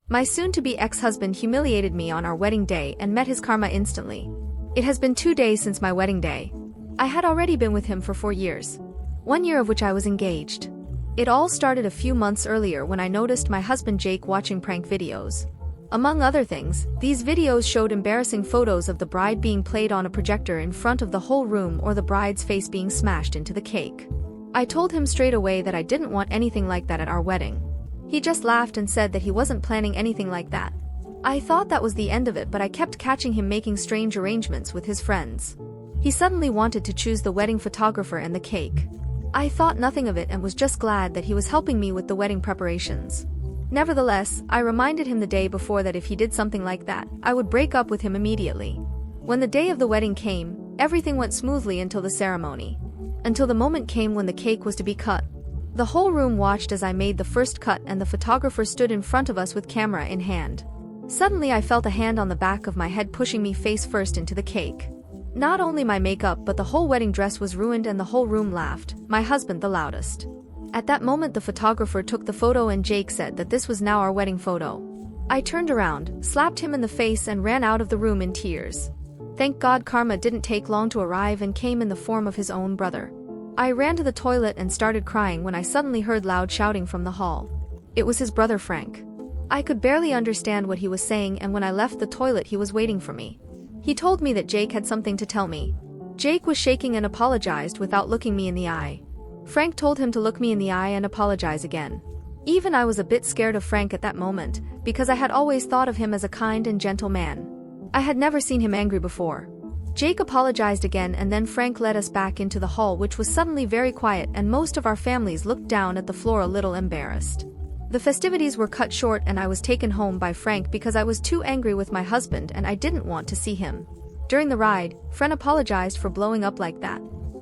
My soon-to-be ex-husband humiliated me on our wedding day and met his karma instantly. It has been 2 days since my wedding day. I had already been with him for 4 years. 1 year of which I was engaged. It all started a few months earlier when I noticed my husband Jake watching prank videos. Among other things, these videos showed embarrassing photos of the bride being played on a projector in front of the whole room or the bride's face being smashed into the cake. I told him straight away that I didn't want anything like that at our wedding. He just laughed and said that he wasn't planning anything like that. I thought that was the end of it, but I kept catching him making strange arrangements with his friends. He suddenly wanted to choose the wedding photographer and the cake. I thought nothing of it and was just glad that he was helping me with the wedding preparations. Nevertheless, I reminded him the day before that if he did something like that, I would break up with him immediately. When the day of the wedding came, everything went smoothly until the ceremony. Until the moment came when the cake was to be cut. The whole room watched as I made the first cut and the photographer stood in front of us with camera in hand. Suddenly I felt a hand on the back of my head pushing me face first into the cake. Not only my makeup but the whole wedding dress was ruined and the whole room laughed, my husband the loudest. At that moment the photographer took the photo and Jake said that this was now our wedding photo. I turned around, slapped him in the face and ran out of the room in tears. Thank God karma didn't take long to arrive and came in the form of his own brother. I ran to the toilet and started crying when I suddenly heard loud shouting from the hall. It was his brother Frank. I could barely understand what he was saying, and when I left the toilet he was waiting for me. He told me that Jake had something to tell me. Jake was shaking and apologized without looking me in the eye. Frank told him to look me in the eye and apologize again. Even I was a bit scared of Frank at that moment, because I had always thought of him as a kind and gentle man. I had never seen him angry before. Jake apologized again and then Frank led us back into the hall, which was suddenly very quiet, and most of our families looked down at the floor a little embarrassed. The festivities were cut short and I was taken home by Frank because I was too angry with my husband and I didn't want to see him. During the ride, Frank apologized for blowing up like that.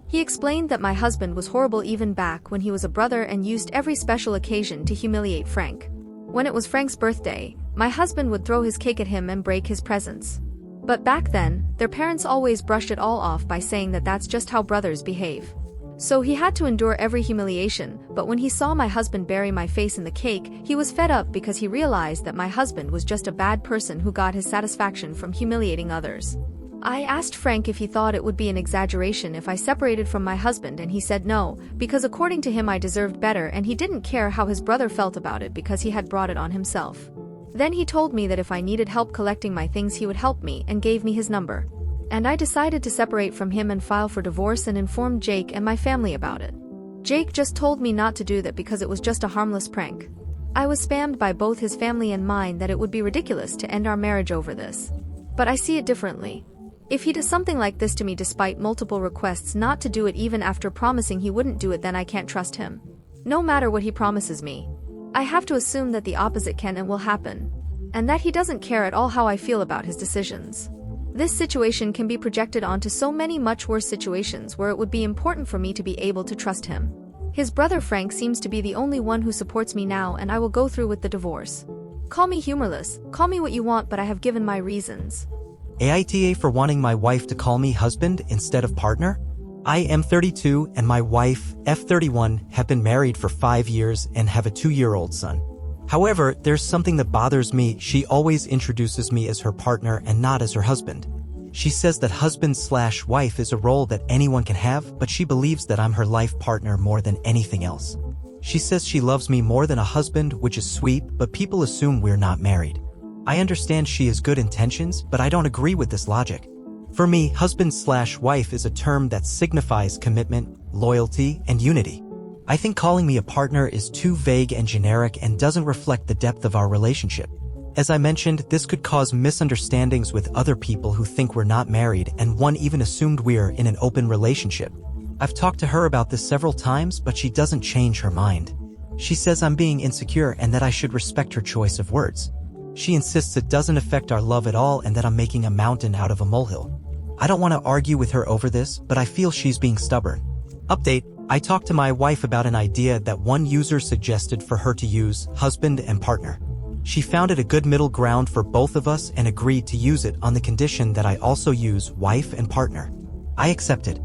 He explained that my husband was horrible even back when he was a brother and used every special occasion to humiliate Frank. When it was Frank's birthday, my husband would throw his cake at him and break his presents. But back then, their parents always brushed it all off by saying that that's just how brothers behave. So he had to endure every humiliation, but when he saw my husband bury my face in the cake, he was fed up because he realized that my husband was just a bad person who got his satisfaction from humiliating others. I asked Frank if he thought it would be an exaggeration if I separated from my husband, and he said no, because according to him I deserved better and he didn't care how his brother felt about it because he had brought it on himself. Then he told me that if I needed help collecting my things he would help me and gave me his number. And I decided to separate from him and file for divorce and informed Jake and my family about it. Jake just told me not to do that because it was just a harmless prank. I was spammed by both his family and mine that it would be ridiculous to end our marriage over this. But I see it differently. If he does something like this to me despite multiple requests not to do it even after promising he wouldn't do it, then I can't trust him. No matter what he promises me, I have to assume that the opposite can and will happen. And that he doesn't care at all how I feel about his decisions. This situation can be projected onto so many much worse situations where it would be important for me to be able to trust him. His brother Frank seems to be the only one who supports me now, and I will go through with the divorce. Call me humorless, call me what you want, but I have given my reasons. Aita for wanting my wife to call me husband instead of partner? I am 32 and my wife, F31, have been married for 5 years and have a 2-year-old son. However, there's something that bothers me. She always introduces me as her partner and not as her husband. She says that husband/wife is a role that anyone can have, but she believes that I'm her life partner more than anything else. She says she loves me more than a husband, which is sweet, but people assume we're not married. I understand she has good intentions, but I don't agree with this logic. For me, husband/wife is a term that signifies commitment, loyalty, and unity. I think calling me a partner is too vague and generic and doesn't reflect the depth of our relationship. As I mentioned, this could cause misunderstandings with other people who think we're not married, and one even assumed we're in an open relationship. I've talked to her about this several times, but she doesn't change her mind. She says I'm being insecure and that I should respect her choice of words. She insists it doesn't affect our love at all and that I'm making a mountain out of a molehill. I don't want to argue with her over this, but I feel she's being stubborn. Update: I talked to my wife about an idea that one user suggested for her to use, husband and partner. She found it a good middle ground for both of us and agreed to use it on the condition that I also use wife and partner. I accepted.